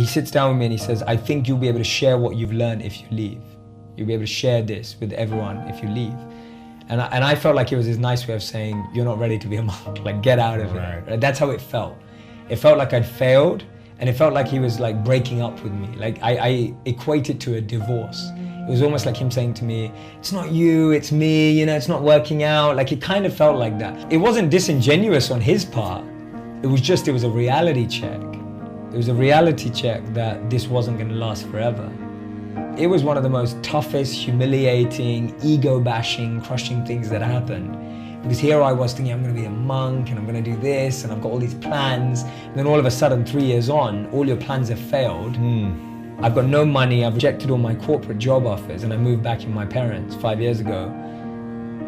he sits down with me and he says, I think you'll be able to share what you've learned if you leave. You'll be able to share this with everyone if you leave. And I felt like it was his nice way of saying, you're not ready to be a monk, like get out of it. Right? That's how it felt. It felt like I'd failed, and it felt like he was like breaking up with me. Like I equate it to a divorce. It was almost like him saying to me, it's not you, it's me, you know, it's not working out. Like it kind of felt like that. It wasn't disingenuous on his part. It was a reality check. It was a reality check that this wasn't gonna last forever. It was one of the most toughest, humiliating, ego-bashing, crushing things that happened. Because here I was thinking, I'm gonna be a monk and I'm gonna do this and I've got all these plans. And then all of a sudden, 3 years on, all your plans have failed. I've got no money, I've rejected all my corporate job offers, and I moved back in my parents 5 years ago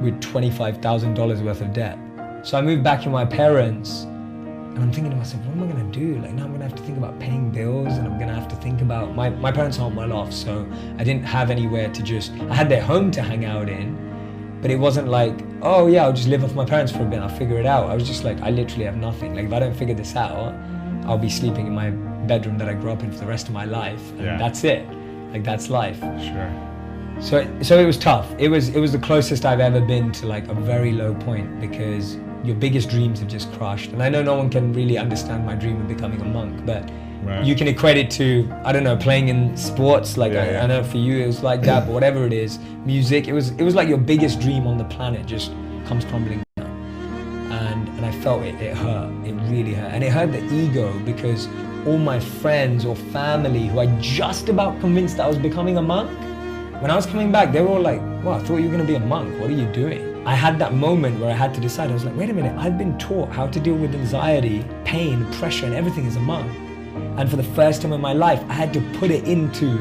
with $25,000 worth of debt. So I moved back in my parents, and I'm thinking to myself, what am I gonna do? Like now I'm gonna have to think about paying bills, and I'm gonna have to think about, my parents aren't well off, so I didn't have anywhere to I had their home to hang out in, but it wasn't like, oh yeah, I'll just live off my parents for a bit, I'll figure it out. I was just like, I literally have nothing. Like if I don't figure this out, I'll be sleeping in my bedroom that I grew up in for the rest of my life, and that's it. Like that's life. Sure. So it was tough. It was the closest I've ever been to like a very low point, because your biggest dreams have just crushed. And I know no one can really understand my dream of becoming a monk, but you can equate it to, I don't know, playing in sports. Like I know for you it was like that, but whatever it is, music, it was like your biggest dream on the planet just comes crumbling down. And I felt it hurt, it really hurt. And it hurt the ego, because all my friends or family who I just about convinced that I was becoming a monk, when I was coming back, they were all like, wow, I thought you were gonna be a monk, what are you doing? I had that moment where I had to decide. I was like, wait a minute, I've been taught how to deal with anxiety, pain, pressure, and everything as a monk. And for the first time in my life, I had to put it into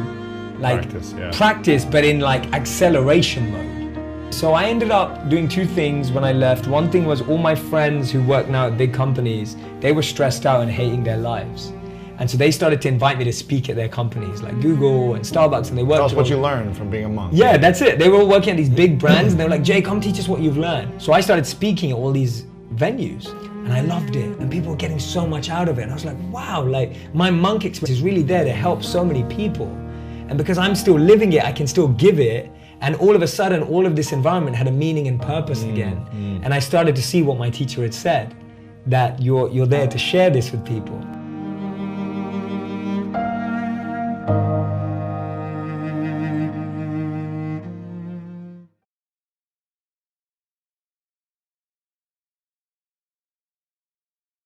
like practice, but in like acceleration mode. So I ended up doing two things when I left. One thing was all my friends who work now at big companies, they were stressed out and hating their lives. And so they started to invite me to speak at their companies like Google and Starbucks, and they worked. Tell us what you learned from being a monk. Yeah, that's it. They were all working at these big brands, and they were like, Jay, come teach us what you've learned. So I started speaking at all these venues, and I loved it. And people were getting so much out of it. And I was like, wow, like my monk experience is really there to help so many people. And because I'm still living it, I can still give it. And all of a sudden, all of this environment had a meaning and purpose again. And I started to see what my teacher had said, that you're there to share this with people.